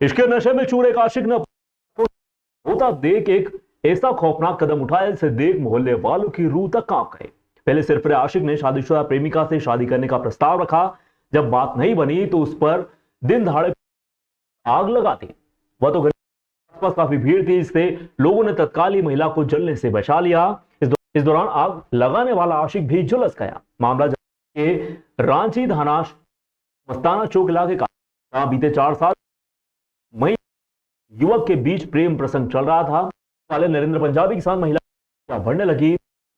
इसके नशे में चूर एक आशिक ने होता देख एक ऐसा खौफनाक कदम उठाया जिसे देख मोहल्ले वालों की रूह तक कांप गए। पहले सिरफिरे आशिक ने शादीशुदा प्रेमिका से शादी करने का प्रस्ताव रखा। जब बात नहीं बनी तो उस पर दिन दहाड़े आग लगा दी। वह तो आसपास काफी भीड़ थी, जिससे लोगों ने तत्काल ही महिला को जलने से बचा लिया। इस दौरान आग लगाने वाला आशिक भी झुलस गया। मामला के रांची थाना मस्ताना चौक इलाके का बीते 4 साल युवक के बीच प्रेम प्रसंग चल रहा था। वाले नरेंद्र पंजाबी के साथ महिला बढ़ने लगी।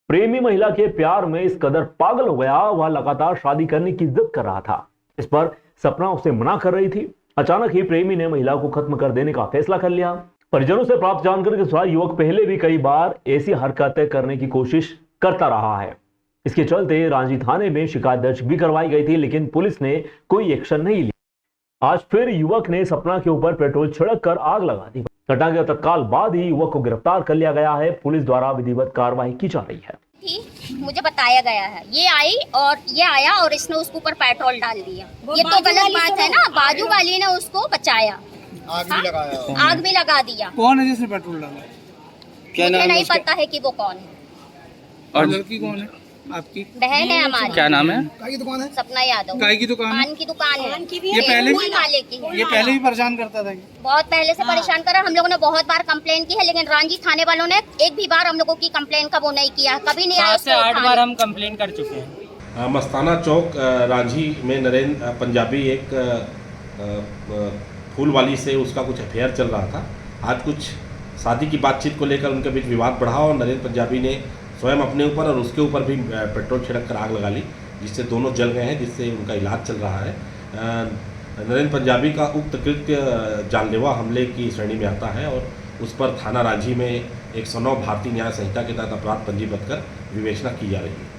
प्रेमी महिला के प्यार में इस कदर पागल हो गया, वह लगातार शादी करने की जिद कर रहा था। इस पर सपना उसे मना कर रही थी। अचानक ही प्रेमी ने महिला को खत्म कर देने का फैसला कर लिया। परिजनों से प्राप्त जानकारी के अनुसार युवक पहले भी कई बार ऐसी हरकतें करने की कोशिश करता रहा है। इसके चलते रांची थाने में शिकायत दर्ज भी करवाई गई थी, लेकिन पुलिस ने कोई एक्शन नहीं लिया। आज फिर युवक ने सपना के ऊपर पेट्रोल छिड़क कर आग लगा दी। घटना के तत्काल बाद ही युवक को गिरफ्तार कर लिया गया है। पुलिस द्वारा विधिवत कार्रवाई की जा रही है। मुझे बताया गया है, ये आया और इसने उसके ऊपर पेट्रोल डाल दिया। ये तो गलत बात है ना। बाजू वाली ने उसको बचाया, आग भी लगा दिया। कौन है जिसने पेट्रोल डाला? क्या मुझे नहीं पता है कि वो कौन है। और लड़की कौन है? आपकी बहन है हमारी। क्या नाम है? काय की दुकान है? सपना यादव। काय की दुकान? पान की दुकान है। ये पहले भी परेशान करता था? बहुत पहले से परेशान कर रहा। हम लोगों ने बहुत बार कंप्लेन की है, लेकिन रांची थाने वालों ने एक भी बार हम लोगों की कंप्लेन का वो नहीं किया। कभी नहीं आया। 7 से 8 बार हम कंप्लेन कर चुके हैं। मस्ताना चौक रांची में नरेंद्र पंजाबी एक फूल वाली से उसका कुछ अफेयर चल रहा था। आज कुछ शादी की बातचीत को लेकर उनके बीच विवाद बढ़ा और नरेंद्र पंजाबी ने स्वयं अपने ऊपर और उसके ऊपर भी पेट्रोल छिड़क कर आग लगा ली, जिससे दोनों जल गए हैं, जिससे उनका इलाज चल रहा है। नरेंद्र पंजाबी का उक्त कृत्य जानलेवा हमले की श्रेणी में आता है और उस पर थाना रांची में 109 भारतीय न्याय संहिता के तहत अपराध पंजीबद्ध कर विवेचना की जा रही है।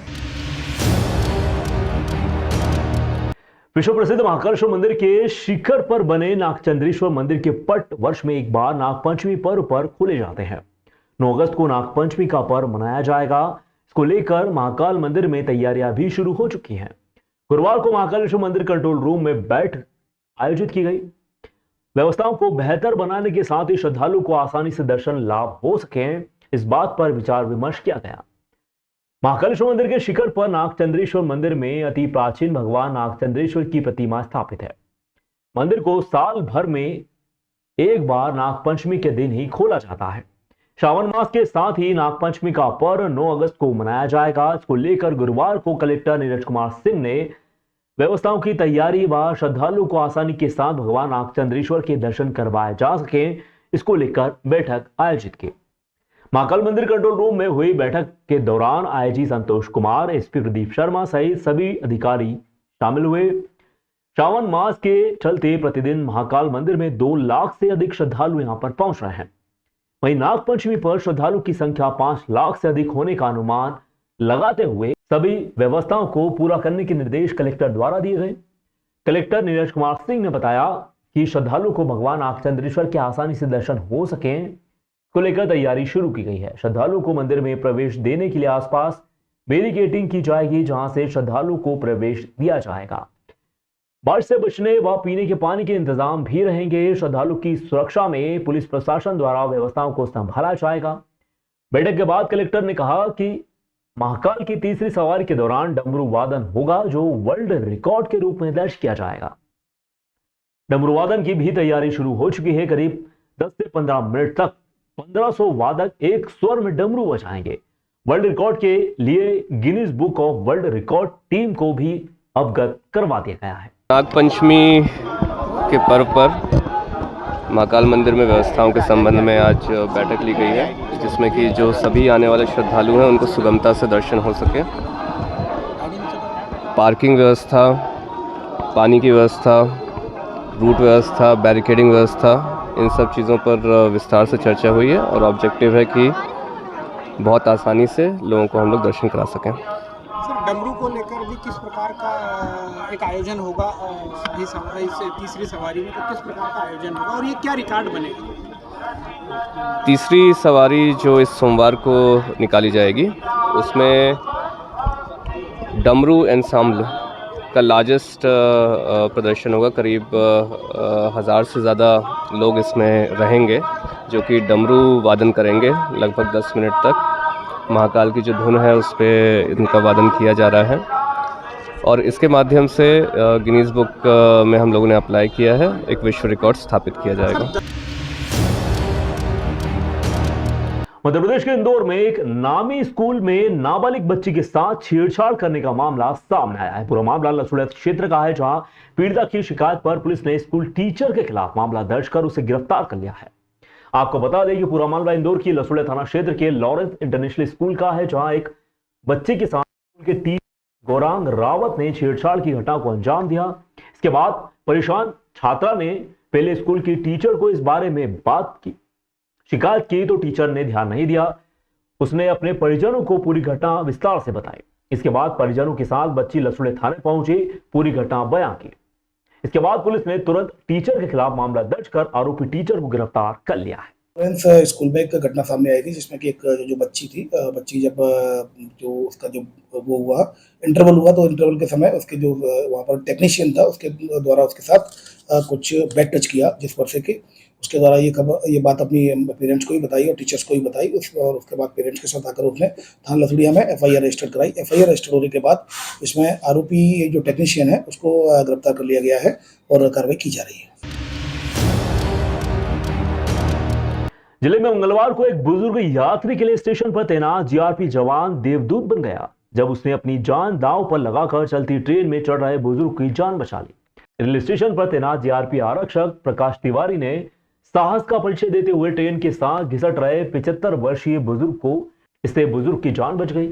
विश्व प्रसिद्ध महाकालेश्वर मंदिर के शिखर पर बने नागचंद्रेश्वर मंदिर के पट वर्ष में एक बार नागपंचमी पर्व पर खोले जाते हैं। 9 अगस्त को नागपंचमी का पर्व मनाया जाएगा। इसको लेकर महाकाल मंदिर में तैयारियां भी शुरू हो चुकी हैं। गुरुवार को महाकालेश्वर मंदिर कंट्रोल रूम में बैठक आयोजित की गई। व्यवस्थाओं को बेहतर बनाने के साथ ही श्रद्धालु को आसानी से दर्शन लाभ हो सके, इस बात पर विचार विमर्श किया गया। महाकालेश्वर मंदिर के शिखर पर नागचंद्रेश्वर मंदिर में अति प्राचीन भगवान नागचंद्रेश्वर की प्रतिमा स्थापित है। मंदिर को साल भर में एक बार नागपंचमी के दिन ही खोला जाता है। श्रावण मास के साथ ही नागपंचमी का पर्व 9 अगस्त को मनाया जाएगा। इसको लेकर गुरुवार को कलेक्टर नीरज कुमार सिंह ने व्यवस्थाओं की तैयारी व श्रद्धालु को आसानी के साथ भगवान नागचंद्रेश्वर के दर्शन करवाए जा सके, इसको लेकर बैठक आयोजित की। महाकाल मंदिर कंट्रोल रूम में हुई बैठक के दौरान आईजी संतोष कुमार, एसपी प्रदीप शर्मा सहित सभी अधिकारी शामिल हुए। श्रावण मास के चलते प्रतिदिन महाकाल मंदिर में 2 लाख से अधिक श्रद्धालु यहां पर पहुंच रहे हैं। वहीं नागपंचमी पर श्रद्धालु की संख्या 5 लाख से अधिक होने का अनुमान लगाते हुए सभी व्यवस्थाओं को पूरा करने के निर्देश कलेक्टर द्वारा दिए गए। कलेक्टर नीरज कुमार सिंह ने बताया कि श्रद्धालु को भगवान नागचंद्रेश्वर के आसानी से दर्शन हो सके को लेकर तैयारी शुरू की गई है। श्रद्धालु को मंदिर में प्रवेश देने के लिए आसपास बैरिकेडिंग की जाएगी, जहां से श्रद्धालु को प्रवेश दिया जाएगा। बारिश से बचने व पीने के पानी के इंतजाम भी रहेंगे। श्रद्धालु की सुरक्षा में पुलिस प्रशासन द्वारा व्यवस्थाओं को संभाला जाएगा। बैठक के बाद कलेक्टर ने कहा कि महाकाल की तीसरी सवारी के दौरान डमरू वादन होगा, जो वर्ल्ड रिकॉर्ड के रूप में दर्ज किया जाएगा। डमरू वादन की भी तैयारी शुरू हो चुकी है। करीब 10 से 15 मिनट तक 1500 वादक एक स्वर में डमरू बजाएंगे। वर्ल्ड रिकॉर्ड के लिए Guinness book of world record team को भी अवगत करवा दिया गया है। नागपंचमी के पर्व पर महाकाल मंदिर में व्यवस्थाओं के संबंध में आज बैठक ली गई है, जिसमें कि जो सभी आने वाले श्रद्धालु हैं उनको सुगमता से दर्शन हो सके। पार्किंग व्यवस्था, पानी की व्यवस्था, रूट व्यवस्था, बैरिकेडिंग व्यवस्था, इन सब चीज़ों पर विस्तार से चर्चा हुई है और ऑब्जेक्टिव है कि बहुत आसानी से लोगों को हम लोग दर्शन करा सकें। सर, डमरू को लेकर भी किस प्रकार का एक आयोजन होगा? तीसरी सवारी में तो किस प्रकार का आयोजन होगा और ये क्या रिकॉर्ड बनेगा? तीसरी सवारी जो इस सोमवार को निकाली जाएगी, उसमें डमरू एंसाम्बल का लार्जेस्ट प्रदर्शन होगा। करीब 1000 से ज़्यादा लोग इसमें रहेंगे जो कि डमरू वादन करेंगे लगभग 10 मिनट तक। महाकाल की जो धुन है उस पर इनका वादन किया जा रहा है और इसके माध्यम से गिनीज बुक में हम लोगों ने अप्लाई किया है, एक विश्व रिकॉर्ड स्थापित किया जाएगा। मध्य प्रदेश के इंदौर में एक नामी स्कूल में नाबालिग बच्ची के साथ छेड़छाड़ करने का मामला सामने आया है। पूरा मामला लसुड़ा क्षेत्र का है, जहां पीड़िता की शिकायत पर पुलिस ने स्कूल टीचर के खिलाफ मामला दर्ज कर उसे गिरफ्तार कर लिया है। आपको बता दें कि पूरा मामला इंदौर की लसुड़ा थाना क्षेत्र के लॉरेंस इंटरनेशनल स्कूल का है, जहां एक बच्चे के साथ स्कूल के टीचर गौरांग रावत ने छेड़छाड़ की घटना को अंजाम दिया। इसके बाद परेशान छात्रा ने पहले स्कूल की टीचर को इस बारे में बात की, शिकायत की तो टीचर ने ध्यान नहीं दिया। उसने अपने परिजनों को पूरी घटना विस्तार से बताई। इसके बाद परिजनों के साथ बच्ची लसुड़े थाने पहुंची, पूरी घटना बयां की। इसके बाद पुलिस ने तुरंत टीचर के खिलाफ मामला दर्ज कर आरोपी टीचर को गिरफ्तार कर लिया है। लॉरेंस स्कूल में एक घटना सामने आई थी जिसमें कि एक जो बच्ची थी, बच्ची जब जो उसका जो वो हुआ इंटरवल हुआ तो इंटरवल के समय उसके जो वहाँ पर टेक्नीशियन था उसके द्वारा उसके साथ कुछ बैड टच किया, जिस पर से कि उसके द्वारा ये बात अपनी पेरेंट्स को ही बताई और टीचर्स को ही बताई। और उसके बाद पेरेंट्स के साथ आकर उसने थाना लसुड़िया में FIR रजिस्टर कराई। FIR रजिस्टर होने के बाद इसमें आरोपी जो टेक्नीशियन है उसको गिरफ्तार कर लिया गया है और कार्रवाई की जा रही है। जिले में मंगलवार को एक बुजुर्ग यात्री के लिए स्टेशन पर तैनात GRP जवान देवदूत बन गया, जब उसने अपनी जान दांव पर लगाकर चलती ट्रेन में चढ़ रहे बुजुर्ग की जान बचा ली। रेलवे स्टेशन पर तैनात GRP आरक्षक प्रकाश तिवारी ने साहस का परिचय देते हुए ट्रेन के साथ घिसट रहे 75 वर्षीय इससे बुजुर्ग की जान बच गई।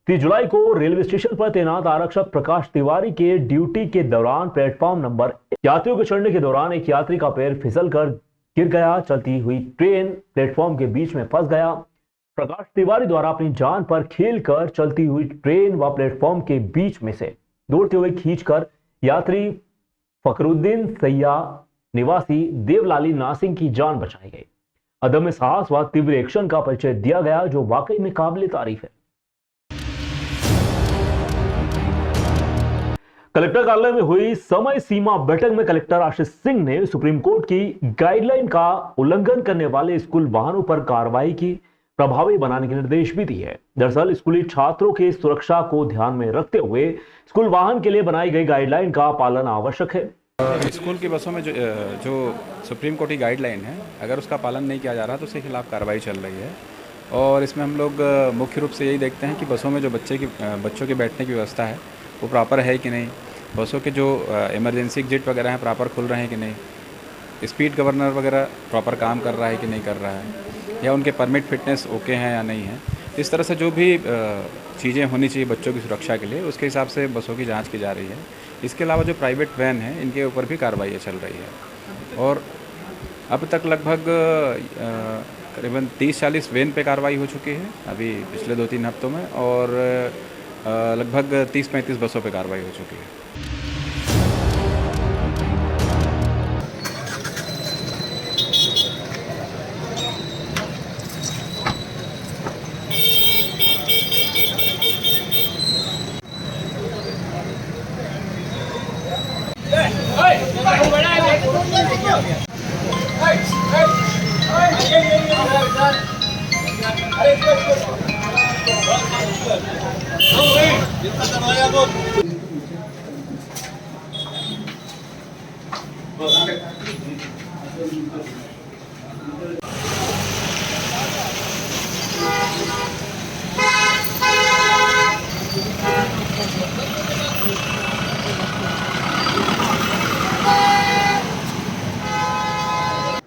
30 जुलाई को रेलवे स्टेशन पर तैनात आरक्षक प्रकाश तिवारी के ड्यूटी के दौरान प्लेटफॉर्म नंबर यात्रियों के चढ़ने के दौरान एक यात्री का पैर फिसलकर गिर गया। चलती हुई ट्रेन प्लेटफॉर्म के बीच में फंस गया। प्रकाश तिवारी द्वारा अपनी जान पर खेलकर चलती हुई ट्रेन व प्लेटफॉर्म के बीच में से दौड़ते हुए खींचकर यात्री फखरुद्दीन सैया निवासी देवलाली नासिंग की जान बचाई गई। अदम्य साहस व तीव्र एक्शन का परिचय दिया गया, जो वाकई में काबिल तारीफ है। कलेक्टर कार्यालय में हुई समय सीमा बैठक में कलेक्टर आशीष सिंह ने सुप्रीम कोर्ट की गाइडलाइन का उल्लंघन करने वाले स्कूल वाहनों पर कार्रवाई की प्रभावी बनाने के निर्देश भी दिए हैं। दरअसल स्कूली छात्रों की सुरक्षा को ध्यान में रखते हुए स्कूल वाहन के लिए बनाई गई गाइडलाइन का पालन आवश्यक है। स्कूल की बसों में जो सुप्रीम कोर्ट की गाइडलाइन है, अगर उसका पालन नहीं किया जा रहा तो उसके खिलाफ कार्रवाई चल रही है। और इसमें हम लोग मुख्य रूप से यही देखते हैं कि बसों में जो बच्चों के बैठने की व्यवस्था है वो प्रॉपर है कि नहीं, बसों के जो इमरजेंसी एग्जिट वगैरह हैं प्रॉपर खुल रहे हैं कि नहीं, स्पीड गवर्नर वगैरह प्रॉपर काम कर रहा है कि नहीं कर रहा है, या उनके परमिट फिटनेस ओके हैं या नहीं है। इस तरह से जो भी चीज़ें होनी चाहिए बच्चों की सुरक्षा के लिए, उसके हिसाब से बसों की जांच की जा रही है। इसके अलावा जो प्राइवेट वैन है इनके ऊपर भी कार्रवाई चल रही है और अब तक लगभग करीबन 30-40 वैन पे कार्रवाई हो चुकी है अभी पिछले 2-3 हफ्तों में, और लगभग 30-35 बसों पे कार्रवाई हो चुकी है।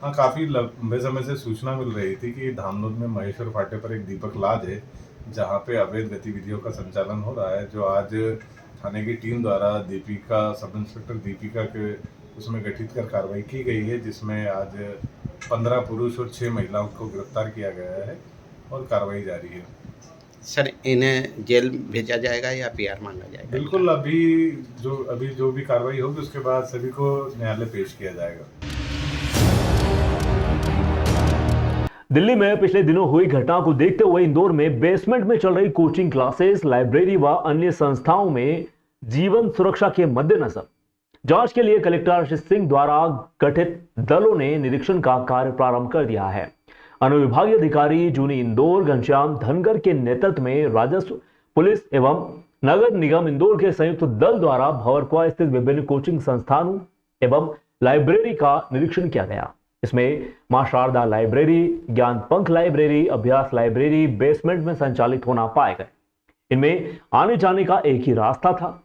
हाँ, काफ़ी लंबे समय से सूचना मिल रही थी कि धामनोद में महेश्वर फाटे पर एक दीपक लॉज है जहाँ पे अवैध गतिविधियों का संचालन हो रहा है, जो आज थाने की टीम द्वारा सब इंस्पेक्टर दीपिका के उसमें गठित कर कार्रवाई की गई है, जिसमें आज 15 पुरुष और 6 महिलाओं को गिरफ्तार किया गया है और कार्रवाई जारी है। सर, इन्हें जेल भेजा जाएगा या PR मांगा जाएगा? बिल्कुल, अभी जो भी कार्रवाई होगी उसके बाद सभी को न्यायालय पेश किया जाएगा। दिल्ली में पिछले दिनों हुई घटना को देखते हुए इंदौर में बेसमेंट में चल रही कोचिंग क्लासेस, लाइब्रेरी व अन्य संस्थाओं में जीवन सुरक्षा के मद्देनजर जांच के लिए कलेक्टर आशीष सिंह द्वारा गठित दलों ने निरीक्षण का कार्य प्रारंभ कर दिया है। अनुविभागीय अधिकारी जूनी इंदौर घनश्याम धनगर के नेतृत्व में राजस्व, पुलिस एवं नगर निगम इंदौर के संयुक्त दल द्वारा भंवरकुआ स्थित विभिन्न कोचिंग संस्थानों एवं लाइब्रेरी का निरीक्षण किया गया। इसमें मां शारदा लाइब्रेरी, ज्ञान पंख लाइब्रेरी, अभ्यास लाइब्रेरी बेसमेंट में संचालित होना पाए गए। इनमें आने जाने का एक ही रास्ता था।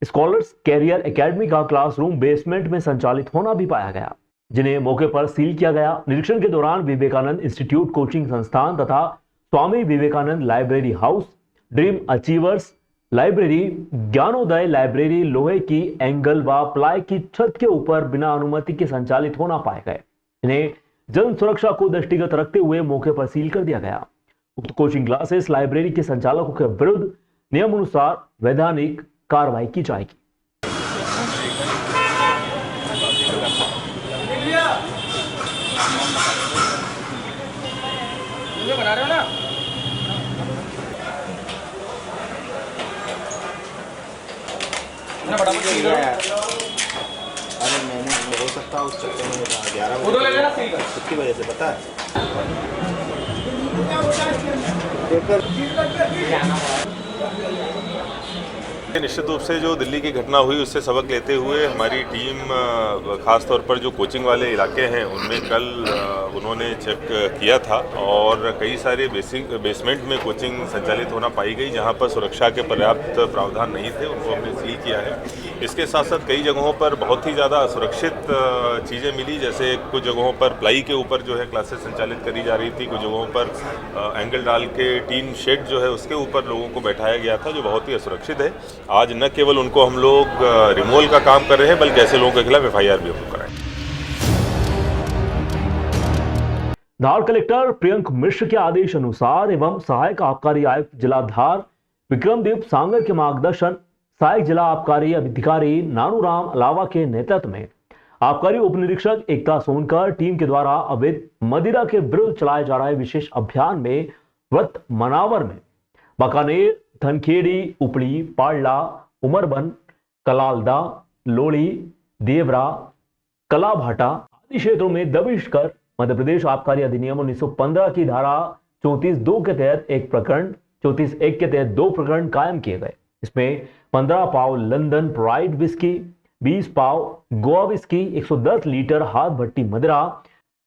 स्कॉलर्स कैरियर एकेडमी का क्लासरूम बेसमेंट में संचालित होना भी पाया गया, जिन्हें मौके पर सील किया गया। निरीक्षण के दौरान विवेकानंद इंस्टीट्यूट कोचिंग संस्थान तथा Swami Vivekananda library house, dream achievers library, Gyanoday library लोहे की एंगल व प्लाई की छत के ऊपर बिना अनुमति के संचालित होना पाए गए। इन्हें जन सुरक्षा को दृष्टिगत रखते हुए मौके पर सील कर दिया गया। उक्त कोचिंग क्लासेस लाइब्रेरी के संचालकों के विरुद्ध नियम अनुसार वैधानिक कार्रवाई की जाएगी। बना रहे हो ना? अरे मैंने हो सकता है उस चक्कर में 11 बजे उसकी वजह से पता है। निश्चित रूप से जो दिल्ली की घटना हुई उससे सबक लेते हुए हमारी टीम खास तौर पर जो कोचिंग वाले इलाके हैं उनमें कल उन्होंने चेक किया था और कई सारे बेसमेंट में कोचिंग संचालित होना पाई गई जहां पर सुरक्षा के पर्याप्त प्रावधान नहीं थे, उनको हमने सील किया है। इसके साथ साथ कई जगहों पर बहुत ही ज़्यादा असुरक्षित चीज़ें मिली, जैसे कुछ जगहों पर प्लाई के ऊपर जो है क्लासेस संचालित करी जा रही थी, कुछ जगहों पर एंगल डाल के टीन शेड जो है उसके ऊपर लोगों को बैठाया गया था, जो बहुत ही असुरक्षित है। आज न केवल उनको हम लोग रिमूवल का काम कर रहे हैं बल्कि ऐसे लोगों के खिलाफ FIR भी हम कराएं। धार कलेक्टर प्रियंक मिश्र के आदेश अनुसार एवं सहायक आबकारी आयुक्त जिला धार विक्रमदीप सांगर के मार्गदर्शन सहायक जिला आबकारी अधिकारी नानूराम अलावा के नेतृत्व में आबकारी उप निरीक्षक एकता सोनकर टीम के द्वारा अवैध मदिरा के विरुद्ध चलाए जा रहे विशेष अभियान में व्रत मनावर में बकानेर, धनखेड़ी, उपड़ी, पाड़ला, उमरबन, कलालदा, लोड़ी, देवरा, कलाभाटा आदि क्षेत्रों में दबिश कर मध्य प्रदेश आबकारी अधिनियम 1915 की धारा 34(2) के तहत एक प्रकरण, 34(1) के तहत 2 प्रकरण कायम किए गए। इसमें 15 पाव लंदन प्राइड विस्की, 20 पाव गोवा विस्की, 110 लीटर हाथ भट्टी मदिरा,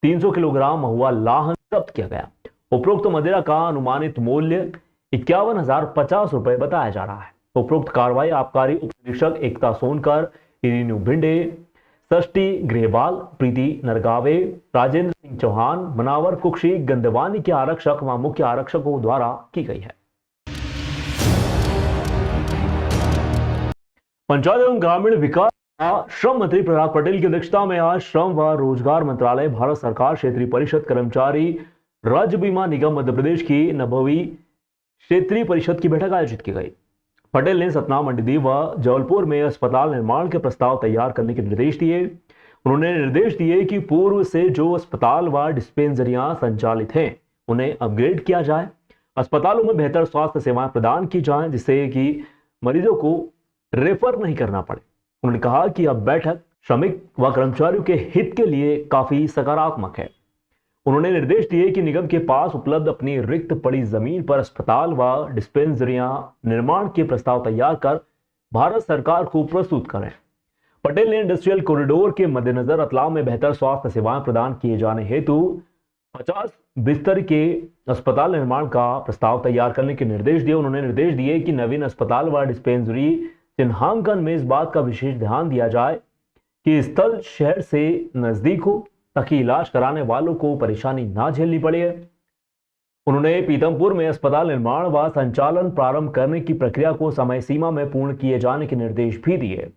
300 किलोग्राम महुआ लाहन जब्त किया गया। उपरोक्त मदिरा का अनुमानित मूल्य 51,050 रुपए बताया जा रहा है। उपरोक्त कार्रवाई आबकारी उप निरीक्षक एकता सोनकर, इरीनू भिंडे, षष्ठी ग्रेवाल, प्रीति नरगावे, राजेंद्र सिंह चौहान, मनावर कुक्षी, गंदवानी के आरक्षक व मुख्य आरक्षकों द्वारा की गई है। पंचायत एवं ग्रामीण विकास श्रम मंत्री प्रहलाद पटेल की अध्यक्षता में आज श्रम व रोजगार मंत्रालय, भारत सरकार, क्षेत्रीय परिषद, कर्मचारी राज्य बीमा निगम मध्य प्रदेश की 90वीं क्षेत्रीय परिषद की बैठक आयोजित की गई। पटेल ने सतना, मंडीदीप व जबलपुर में अस्पताल निर्माण के प्रस्ताव तैयार करने के निर्देश दिए। उन्होंने निर्देश दिए कि पूर्व से जो अस्पताल व डिस्पेंसरियां संचालित हैं उन्हें अपग्रेड किया जाए, अस्पतालों में बेहतर स्वास्थ्य सेवाएं प्रदान की जाएं, जिससे कि मरीजों को रेफर नहीं करना पड़े। उन्होंने कहा कि अब बैठक श्रमिक व कर्मचारियों के हित के लिए काफी सकारात्मक है। उन्होंने निर्देश दिए कि निगम के पास उपलब्ध अपनी रिक्त पड़ी जमीन पर अस्पताल व डिस्पेंसरियां निर्माण के प्रस्ताव तैयार कर भारत सरकार को प्रस्तुत करें। पटेल ने इंडस्ट्रियल कॉरिडोर के मद्देनजर रतलाम में बेहतर स्वास्थ्य सेवाएं प्रदान किए जाने हेतु 50 बिस्तर के अस्पताल निर्माण का प्रस्ताव तैयार करने के निर्देश दिए। उन्होंने निर्देश दिए कि नवीन अस्पताल व डिस्पेंसरी चिन्हांकन में इस बात का विशेष ध्यान दिया जाए कि स्थल शहर से नजदीक हो, ताकि इलाज कराने वालों को परेशानी ना झेलनी पड़े। उन्होंने पीतमपुर में अस्पताल निर्माण व संचालन प्रारंभ करने की प्रक्रिया को समय सीमा में पूर्ण किए जाने के निर्देश भी दिए।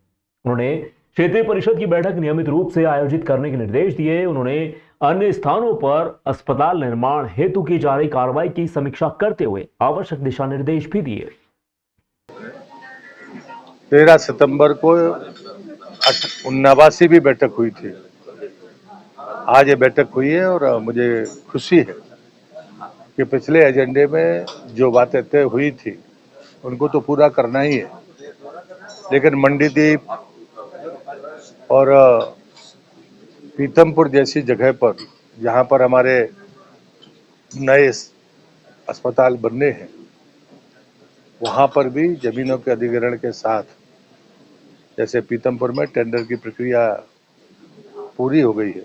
उन्होंने क्षेत्रीय परिषद की बैठक नियमित रूप से आयोजित करने के निर्देश दिए। उन्होंने अन्य स्थानों पर अस्पताल निर्माण हेतु की जा रही कार्रवाई की समीक्षा करते हुए आवश्यक दिशा निर्देश भी दिए। 13 सितंबर को 89वीं भी बैठक हुई थी। आज ये बैठक हुई है और मुझे खुशी है कि पिछले एजेंडे में जो बातें तय हुई थी उनको तो पूरा करना ही है। लेकिन मंडीदीप और पीतमपुर जैसी जगह पर जहाँ पर हमारे नए अस्पताल बनने हैं, वहाँ पर भी जमीनों के अधिग्रहण के साथ, जैसे पीतमपुर में टेंडर की प्रक्रिया पूरी हो गई है,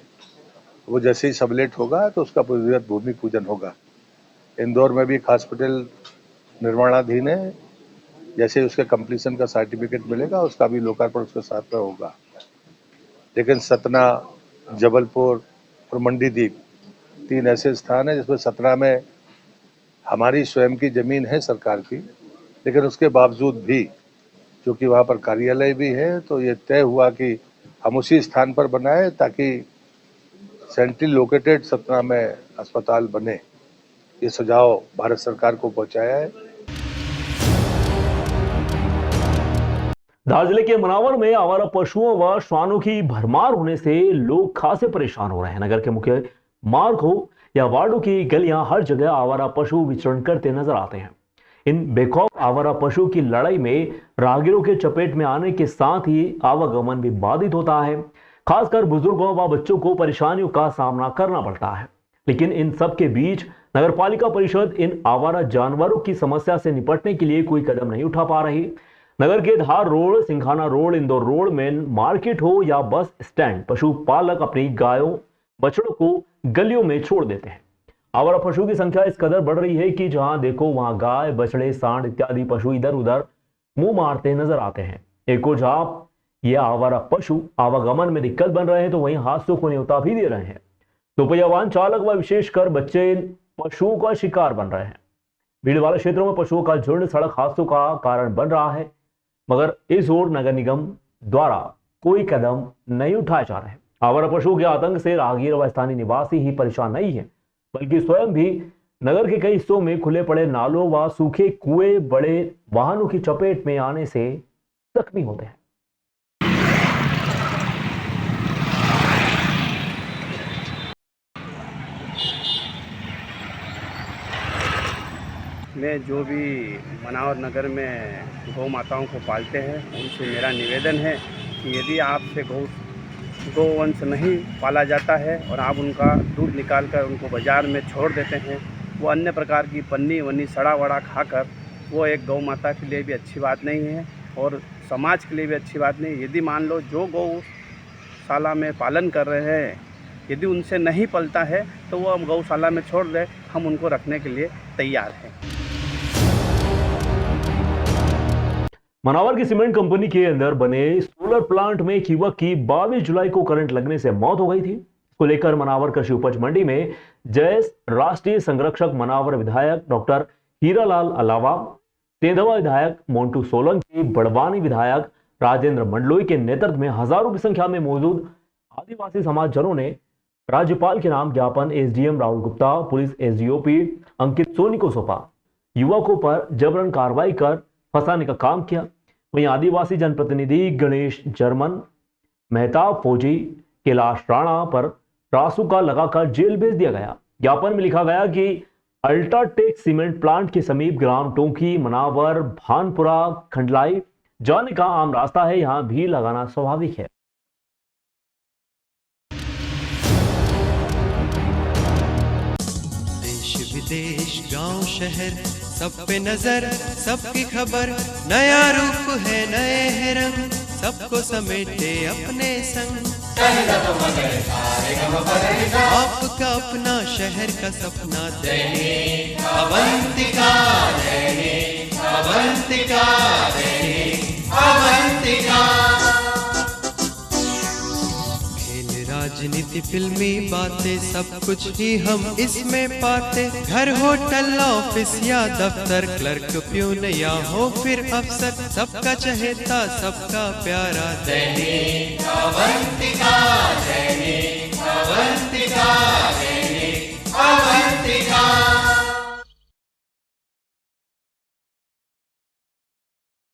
वो जैसे ही सबलेट होगा तो उसका विधिवत भूमि पूजन होगा। इंदौर में भी एक हॉस्पिटल निर्माणाधीन है, जैसे उसके कंप्लीशन का सर्टिफिकेट मिलेगा उसका भी लोकार्पण उसके साथ में होगा। लेकिन सतना, जबलपुर और मंडीदीप 3 ऐसे स्थान हैं जिसमें सतना में हमारी स्वयं की जमीन है सरकार की, लेकिन उसके बावजूद भी क्योंकि वहाँ पर कार्यालय भी है, तो ये तय हुआ कि हम उसी स्थान पर बनाए ताकि सेंट्रली लोकेटेड सतना में अस्पताल बने। ये सुझाव भारत सरकार को पहुँचाया है। धार जिले के मनावर में आवारा पशुओं व श्वानों की भरमार होने से लोग खासे परेशान हो रहे हैं। नगर के मुख्य मार्ग हो या वार्डों की गलियां, हर जगह आवारा पशु विचरण करते नजर आते हैं। इन बेखौफ आवारा पशु की लड़ाई में राहगीरों के चपेट में आने के साथ ही आवागमन भी बाधित होता है। खासकर बुजुर्गों व बच्चों को परेशानियों का सामना करना पड़ता है। लेकिन इन सब के बीच नगरपालिका परिषद इन आवारा जानवरों की समस्या से निपटने के लिए कोई कदम नहीं उठा पा रही। नगर के Dhar road, Singhana road, Indore road में मार्केट हो या बस स्टैंड, पशुपालक अपनी गायों बछड़ों को गलियों में छोड़ देते हैं। आवारा पशु की संख्या इस कदर बढ़ रही है कि जहां देखो वहां गाय, बछड़े, सांड इत्यादि पशु इधर उधर मुंह मारते नजर आते हैं। एक और जहां ये आवारा पशु आवागमन में दिक्कत बन रहे हैं, तो वहीं हादसों को न्योता भी दे रहे हैं। दोपहिया वाहन चालक व विशेषकर बच्चे पशुओं का शिकार बन रहे हैं। भीड़ वाले क्षेत्रों में पशुओं का झुंड सड़क हादसों का कारण बन रहा है, मगर इस ओर नगर निगम द्वारा कोई कदम नहीं उठाए जा रहे हैं। आवारा पशुओं के आतंक से राहगीर व स्थानीय निवासी ही परेशान नहीं है, बल्कि स्वयं भी नगर के कई हिस्सों में खुले पड़े नालों व सूखे कुएं बड़े वाहनों की चपेट में आने से जख्मी होते हैं। में जो भी मनावर नगर में गौ माताओं को पालते हैं, उनसे मेरा निवेदन है कि यदि आपसे गौवंश नहीं पाला जाता है और आप उनका दूध निकाल कर उनको बाज़ार में छोड़ देते हैं, वो अन्य प्रकार की पन्नी वन्नी सड़ा वड़ा खाकर, वो एक गौ माता के लिए भी अच्छी बात नहीं है और समाज के लिए भी अच्छी बात नहीं। यदि मान लो जो गौशाला में पालन कर रहे हैं, यदि उनसे नहीं पलता है तो वो हम गौशाला में छोड़ दें, हम उनको रखने के लिए तैयार हैं। मनावर की सीमेंट कंपनी के अंदर बने सोलर प्लांट में एक युवक की 22 जुलाई को करंट लगने से मौत हो गई थी। इसको लेकर मनावर कृषि उपज मंडी में जयस राष्ट्रीय संरक्षक, मनावर विधायक डॉक्टर हीरालाल अलावा, सेंधवा विधायक मोन्टू सोलंकी, बड़वानी विधायक राजेंद्र मंडलोई के नेतृत्व में हजारों की संख्या में मौजूद आदिवासी समाजजनों ने राज्यपाल के नाम ज्ञापन SDM Rahul Gupta, police SDOP Ankit Soni को सौंपा। युवकों पर जबरन कार्रवाई कर फंसाने का काम किया। वहीं आदिवासी जनप्रतिनिधि गणेश जर्मन, मेहताब फौजी, कैलाश राणा पर रासुका लगाकर जेल भेज दिया गया। ज्ञापन में लिखा गया कि अल्ट्राटेक सीमेंट प्लांट के समीप ग्राम टोंकी, मनावर, भानपुरा, खंडलाई जाने का आम रास्ता है, यहां भी लगाना स्वाभाविक है। देश विदेश गांव शहर सब पे नजर, सबकी खबर, नया रूप है नए है रंग, सबको समेटे अपने संग। आपका अपना शहर का सपना दैनिक अवंतिका, दैनिक अवंतिका, दैनिक अवंतिका। राजनीति, फिल्मी बातें, सब कुछ ही हम इसमें पाते। घर, होटल, ऑफिस या दफ्तर, क्लर्क, प्यून या हो फिर अफसर, सबका चहेता सबका प्यारा दैनिक